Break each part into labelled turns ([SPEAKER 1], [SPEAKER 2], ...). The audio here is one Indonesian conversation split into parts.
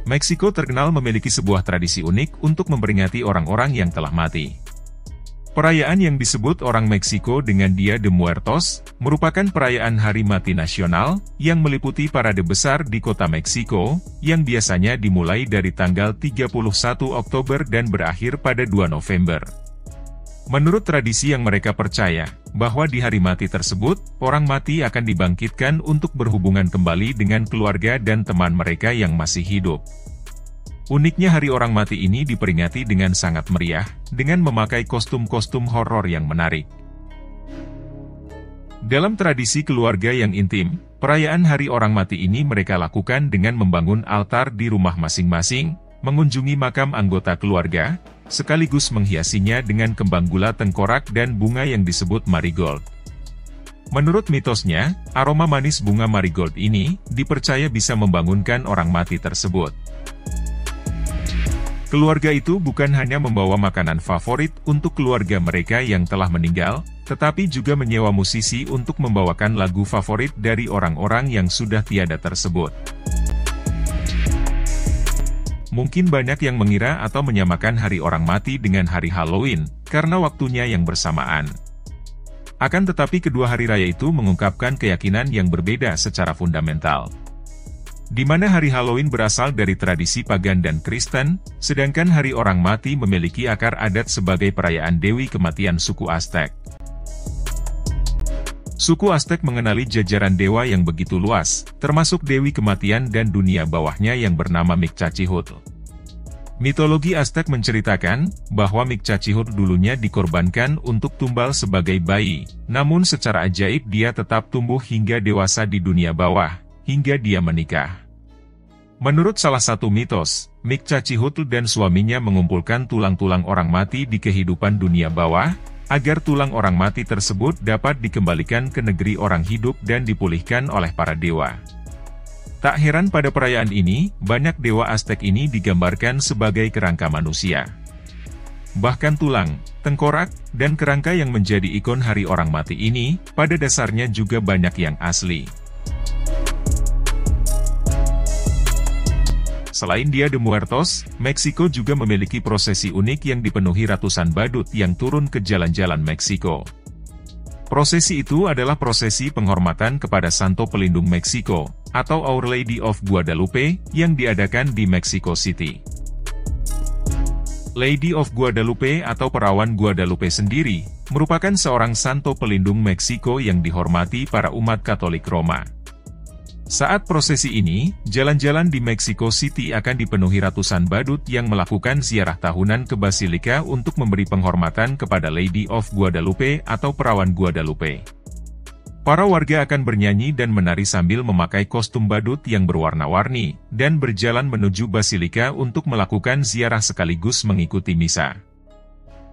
[SPEAKER 1] Meksiko terkenal memiliki sebuah tradisi unik untuk memperingati orang-orang yang telah mati. Perayaan yang disebut orang Meksiko dengan Dia de Muertos, merupakan perayaan hari mati nasional, yang meliputi parade besar di kota Meksiko, yang biasanya dimulai dari tanggal 31 Oktober dan berakhir pada 2 November. Menurut tradisi yang mereka percaya, bahwa di hari mati tersebut, orang mati akan dibangkitkan untuk berhubungan kembali dengan keluarga dan teman mereka yang masih hidup. Uniknya hari orang mati ini diperingati dengan sangat meriah, dengan memakai kostum-kostum horor yang menarik. Dalam tradisi keluarga yang intim, perayaan hari orang mati ini mereka lakukan dengan membangun altar di rumah masing-masing, mengunjungi makam anggota keluarga, sekaligus menghiasinya dengan kembang gula tengkorak dan bunga yang disebut marigold. Menurut mitosnya, aroma manis bunga marigold ini dipercaya bisa membangunkan orang mati tersebut. Keluarga itu bukan hanya membawa makanan favorit untuk keluarga mereka yang telah meninggal, tetapi juga menyewa musisi untuk membawakan lagu favorit dari orang-orang yang sudah tiada tersebut. Mungkin banyak yang mengira atau menyamakan hari orang mati dengan hari Halloween, karena waktunya yang bersamaan. Akan tetapi kedua hari raya itu mengungkapkan keyakinan yang berbeda secara fundamental. Di mana hari Halloween berasal dari tradisi pagan dan Kristen, sedangkan hari orang mati memiliki akar adat sebagai perayaan Dewi Kematian suku Aztec. Suku Aztec mengenali jajaran dewa yang begitu luas, termasuk Dewi Kematian dan dunia bawahnya yang bernama Mictlantecuhtli. Mitologi Aztec menceritakan bahwa Mictlantecuhtli dulunya dikorbankan untuk tumbal sebagai bayi, namun secara ajaib dia tetap tumbuh hingga dewasa di dunia bawah, hingga dia menikah. Menurut salah satu mitos, Mictlantecuhtli dan suaminya mengumpulkan tulang-tulang orang mati di kehidupan dunia bawah, agar tulang orang mati tersebut dapat dikembalikan ke negeri orang hidup dan dipulihkan oleh para dewa. Tak heran pada perayaan ini, banyak dewa Aztec ini digambarkan sebagai kerangka manusia. Bahkan tulang, tengkorak, dan kerangka yang menjadi ikon hari orang mati ini, pada dasarnya juga banyak yang asli. Selain Dia de Muertos, Meksiko juga memiliki prosesi unik yang dipenuhi ratusan badut yang turun ke jalan-jalan Meksiko. Prosesi itu adalah prosesi penghormatan kepada Santo Pelindung Meksiko, atau Our Lady of Guadalupe, yang diadakan di Mexico City. Lady of Guadalupe atau Perawan Guadalupe sendiri, merupakan seorang Santo Pelindung Meksiko yang dihormati para umat Katolik Roma. Saat prosesi ini, jalan-jalan di Mexico City akan dipenuhi ratusan badut yang melakukan ziarah tahunan ke Basilika untuk memberi penghormatan kepada Lady of Guadalupe atau Perawan Guadalupe. Para warga akan bernyanyi dan menari sambil memakai kostum badut yang berwarna-warni, dan berjalan menuju Basilika untuk melakukan ziarah sekaligus mengikuti misa.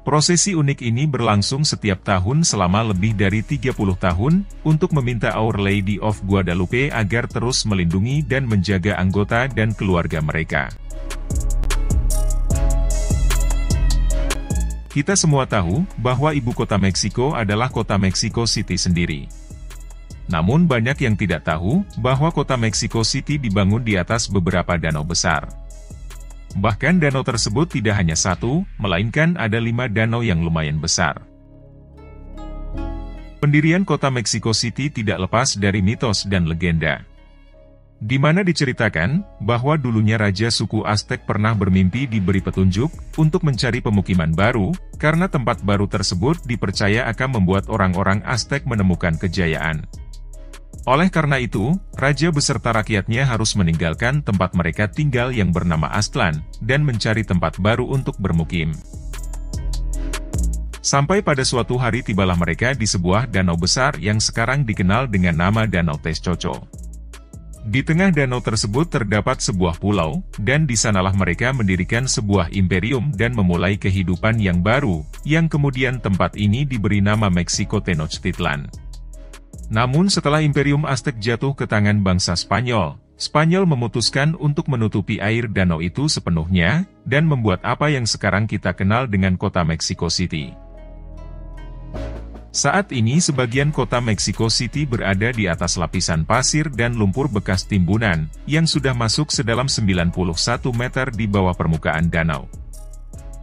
[SPEAKER 1] Prosesi unik ini berlangsung setiap tahun selama lebih dari 30 tahun, untuk meminta Our Lady of Guadalupe agar terus melindungi dan menjaga anggota dan keluarga mereka. Kita semua tahu bahwa ibu kota Meksiko adalah kota Mexico City sendiri. Namun banyak yang tidak tahu bahwa kota Mexico City dibangun di atas beberapa danau besar. Bahkan danau tersebut tidak hanya satu, melainkan ada 5 danau yang lumayan besar. Pendirian kota Mexico City tidak lepas dari mitos dan legenda. Di mana diceritakan, bahwa dulunya Raja suku Aztec pernah bermimpi diberi petunjuk, untuk mencari pemukiman baru, karena tempat baru tersebut dipercaya akan membuat orang-orang Aztec menemukan kejayaan. Oleh karena itu, raja beserta rakyatnya harus meninggalkan tempat mereka tinggal yang bernama Aztlan, dan mencari tempat baru untuk bermukim. Sampai pada suatu hari tibalah mereka di sebuah danau besar yang sekarang dikenal dengan nama Danau Texcoco. Di tengah danau tersebut terdapat sebuah pulau, dan di sanalah mereka mendirikan sebuah imperium dan memulai kehidupan yang baru, yang kemudian tempat ini diberi nama Mexico Tenochtitlan. Namun setelah Imperium Aztec jatuh ke tangan bangsa Spanyol, Spanyol memutuskan untuk menutupi air danau itu sepenuhnya, dan membuat apa yang sekarang kita kenal dengan kota Mexico City. Saat ini sebagian kota Mexico City berada di atas lapisan pasir dan lumpur bekas timbunan, yang sudah masuk sedalam 91 meter di bawah permukaan danau.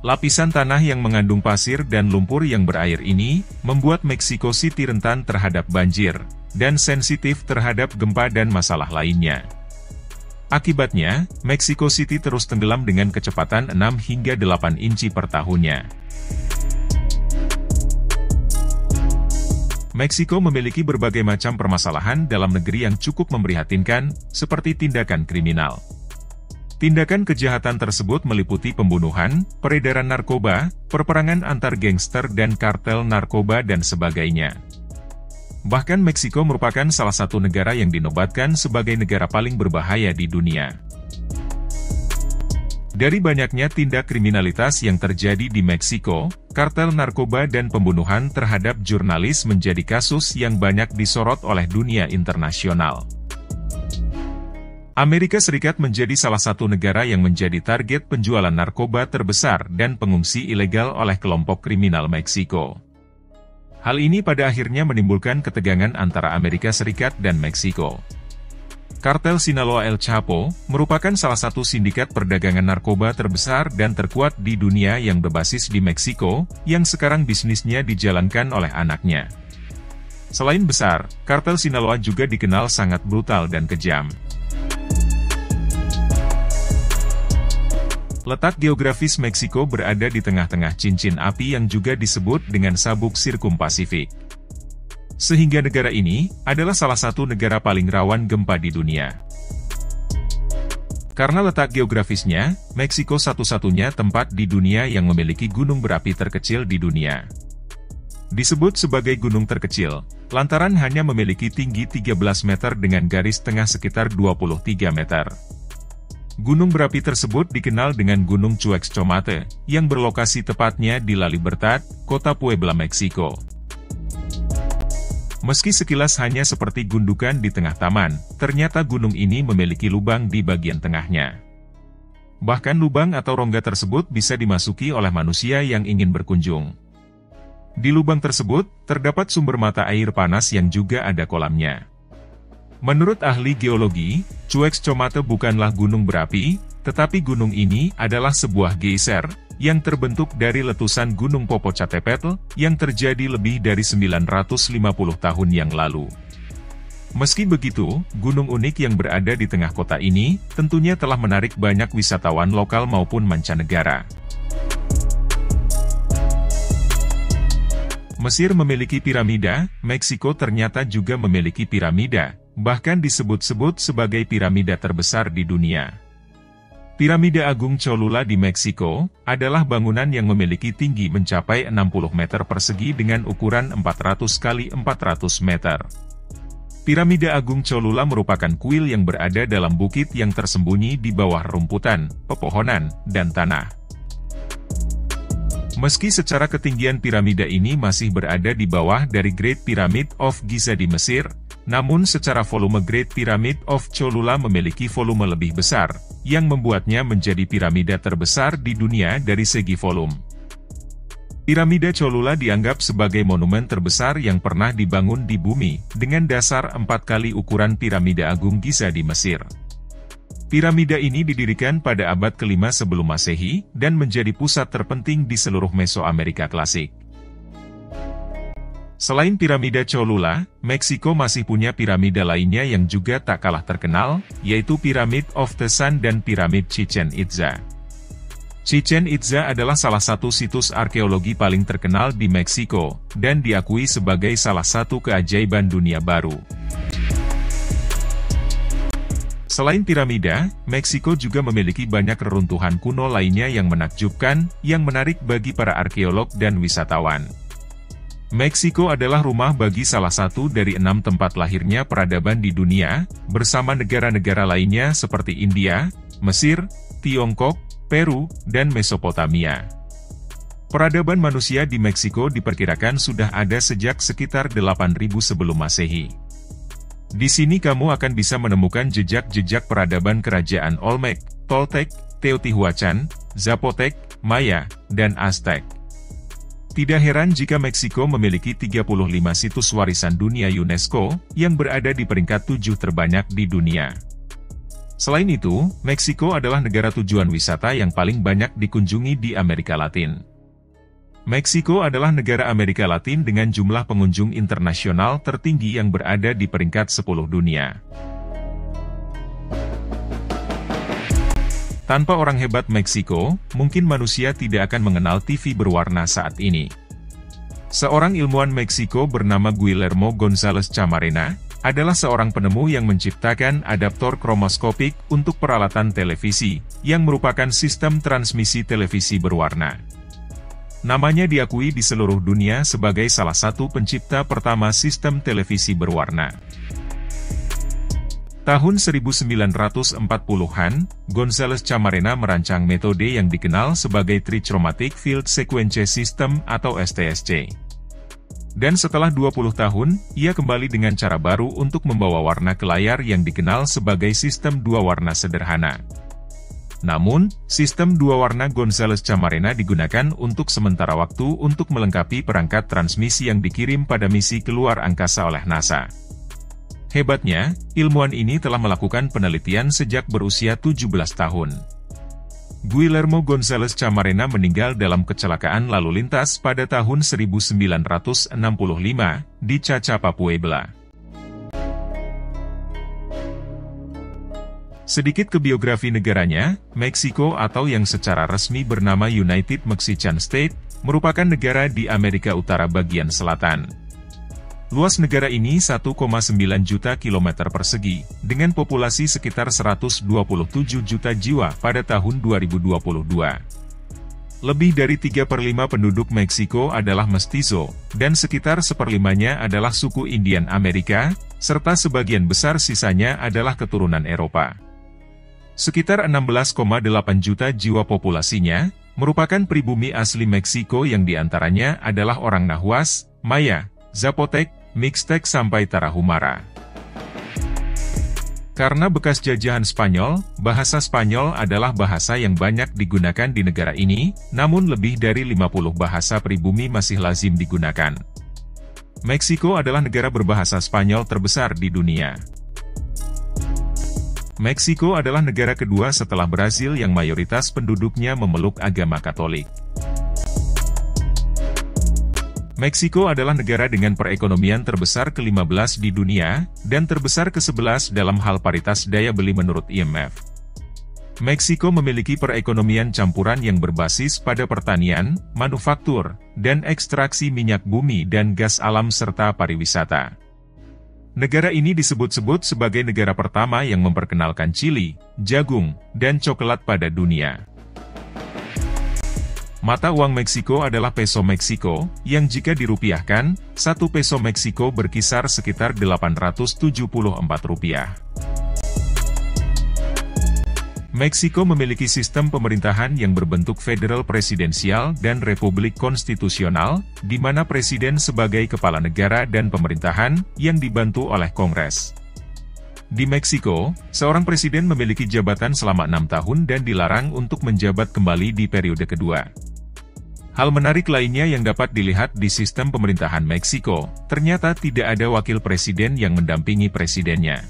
[SPEAKER 1] Lapisan tanah yang mengandung pasir dan lumpur yang berair ini, membuat Mexico City rentan terhadap banjir, dan sensitif terhadap gempa dan masalah lainnya. Akibatnya, Mexico City terus tenggelam dengan kecepatan 6 hingga 8 inci per tahunnya. Meksiko memiliki berbagai macam permasalahan dalam negeri yang cukup memprihatinkan, seperti tindakan kriminal. Tindakan kejahatan tersebut meliputi pembunuhan, peredaran narkoba, perperangan antar gangster dan kartel narkoba dan sebagainya. Bahkan Meksiko merupakan salah satu negara yang dinobatkan sebagai negara paling berbahaya di dunia. Dari banyaknya tindak kriminalitas yang terjadi di Meksiko, kartel narkoba dan pembunuhan terhadap jurnalis menjadi kasus yang banyak disorot oleh dunia internasional. Amerika Serikat menjadi salah satu negara yang menjadi target penjualan narkoba terbesar dan pengungsi ilegal oleh kelompok kriminal Meksiko. Hal ini pada akhirnya menimbulkan ketegangan antara Amerika Serikat dan Meksiko. Kartel Sinaloa El Chapo, merupakan salah satu sindikat perdagangan narkoba terbesar dan terkuat di dunia yang berbasis di Meksiko, yang sekarang bisnisnya dijalankan oleh anaknya. Selain besar, kartel Sinaloa juga dikenal sangat brutal dan kejam. Letak geografis Meksiko berada di tengah-tengah cincin api yang juga disebut dengan sabuk Sirkum Pasifik. Sehingga negara ini adalah salah satu negara paling rawan gempa di dunia. Karena letak geografisnya, Meksiko satu-satunya tempat di dunia yang memiliki gunung berapi terkecil di dunia. Disebut sebagai gunung terkecil, lantaran hanya memiliki tinggi 13 meter dengan garis tengah sekitar 23 meter. Gunung berapi tersebut dikenal dengan Gunung Cuexcomate, yang berlokasi tepatnya di La Libertad, kota Puebla, Meksiko. Meski sekilas hanya seperti gundukan di tengah taman, ternyata gunung ini memiliki lubang di bagian tengahnya. Bahkan lubang atau rongga tersebut bisa dimasuki oleh manusia yang ingin berkunjung. Di lubang tersebut, terdapat sumber mata air panas yang juga ada kolamnya. Menurut ahli geologi, Cuexcomate bukanlah gunung berapi, tetapi gunung ini adalah sebuah geyser, yang terbentuk dari letusan Gunung Popocatépetl, yang terjadi lebih dari 950 tahun yang lalu. Meski begitu, gunung unik yang berada di tengah kota ini, tentunya telah menarik banyak wisatawan lokal maupun mancanegara. Mesir memiliki piramida, Meksiko ternyata juga memiliki piramida, bahkan disebut-sebut sebagai piramida terbesar di dunia. Piramida Agung Cholula di Meksiko, adalah bangunan yang memiliki tinggi mencapai 60 meter persegi dengan ukuran 400 x 400 meter. Piramida Agung Cholula merupakan kuil yang berada dalam bukit yang tersembunyi di bawah rumputan, pepohonan, dan tanah. Meski secara ketinggian piramida ini masih berada di bawah dari Great Pyramid of Giza di Mesir, namun secara volume Great Pyramid of Cholula memiliki volume lebih besar, yang membuatnya menjadi piramida terbesar di dunia dari segi volume. Piramida Cholula dianggap sebagai monumen terbesar yang pernah dibangun di bumi, dengan dasar 4 kali ukuran piramida Agung Giza di Mesir. Piramida ini didirikan pada abad ke-5 sebelum Masehi, dan menjadi pusat terpenting di seluruh Mesoamerika klasik. Selain piramida Cholula, Meksiko masih punya piramida lainnya yang juga tak kalah terkenal, yaitu Pyramid of the Sun dan Piramid Chichen Itza. Chichen Itza adalah salah satu situs arkeologi paling terkenal di Meksiko, dan diakui sebagai salah satu keajaiban dunia baru. Selain piramida, Meksiko juga memiliki banyak reruntuhan kuno lainnya yang menakjubkan, yang menarik bagi para arkeolog dan wisatawan. Meksiko adalah rumah bagi salah satu dari 6 tempat lahirnya peradaban di dunia, bersama negara-negara lainnya seperti India, Mesir, Tiongkok, Peru, dan Mesopotamia. Peradaban manusia di Meksiko diperkirakan sudah ada sejak sekitar 8.000 sebelum Masehi. Di sini kamu akan bisa menemukan jejak-jejak peradaban kerajaan Olmec, Toltec, Teotihuacan, Zapotec, Maya, dan Aztec. Tidak heran jika Meksiko memiliki 35 situs warisan dunia UNESCO, yang berada di peringkat 7 terbanyak di dunia. Selain itu, Meksiko adalah negara tujuan wisata yang paling banyak dikunjungi di Amerika Latin. Meksiko adalah negara Amerika Latin dengan jumlah pengunjung internasional tertinggi yang berada di peringkat 10 dunia. Tanpa orang hebat Meksiko, mungkin manusia tidak akan mengenal TV berwarna saat ini. Seorang ilmuwan Meksiko bernama Guillermo González Camarena, adalah seorang penemu yang menciptakan adaptor kromoskopik untuk peralatan televisi, yang merupakan sistem transmisi televisi berwarna. Namanya diakui di seluruh dunia sebagai salah satu pencipta pertama sistem televisi berwarna. Tahun 1940-an, González Camarena merancang metode yang dikenal sebagai Trichromatic Field Sequence System atau STSC. Dan setelah 20 tahun, ia kembali dengan cara baru untuk membawa warna ke layar yang dikenal sebagai sistem dua warna sederhana. Namun, sistem dua warna González Camarena digunakan untuk sementara waktu untuk melengkapi perangkat transmisi yang dikirim pada misi keluar angkasa oleh NASA. Hebatnya, ilmuwan ini telah melakukan penelitian sejak berusia 17 tahun. Guillermo González Camarena meninggal dalam kecelakaan lalu lintas pada tahun 1965, di Cachapa, Puebla. Sedikit ke biografi negaranya, Meksiko atau yang secara resmi bernama United Mexican State, merupakan negara di Amerika Utara bagian selatan. Luas negara ini 1,9 juta kilometer persegi, dengan populasi sekitar 127 juta jiwa pada tahun 2022. Lebih dari 3/5 penduduk Meksiko adalah mestizo, dan sekitar seperlimanya adalah suku Indian Amerika, serta sebagian besar sisanya adalah keturunan Eropa. Sekitar 16,8 juta jiwa populasinya, merupakan pribumi asli Meksiko yang diantaranya adalah orang Nahuas, Maya, Zapotec, Mixtec sampai Tarahumara. Karena bekas jajahan Spanyol, bahasa Spanyol adalah bahasa yang banyak digunakan di negara ini, namun lebih dari 50 bahasa pribumi masih lazim digunakan. Meksiko adalah negara berbahasa Spanyol terbesar di dunia. Meksiko adalah negara kedua setelah Brasil yang mayoritas penduduknya memeluk agama Katolik. Meksiko adalah negara dengan perekonomian terbesar ke-15 di dunia, dan terbesar ke-11 dalam hal paritas daya beli menurut IMF. Meksiko memiliki perekonomian campuran yang berbasis pada pertanian, manufaktur, dan ekstraksi minyak bumi dan gas alam serta pariwisata. Negara ini disebut-sebut sebagai negara pertama yang memperkenalkan chili, jagung, dan coklat pada dunia. Mata uang Meksiko adalah peso Meksiko, yang jika dirupiahkan, 1 peso Meksiko berkisar sekitar 874 rupiah. Meksiko memiliki sistem pemerintahan yang berbentuk federal presidensial dan republik konstitusional, di mana presiden sebagai kepala negara dan pemerintahan, yang dibantu oleh Kongres. Di Meksiko, seorang presiden memiliki jabatan selama 6 tahun dan dilarang untuk menjabat kembali di periode kedua. Hal menarik lainnya yang dapat dilihat di sistem pemerintahan Meksiko, ternyata tidak ada wakil presiden yang mendampingi presidennya.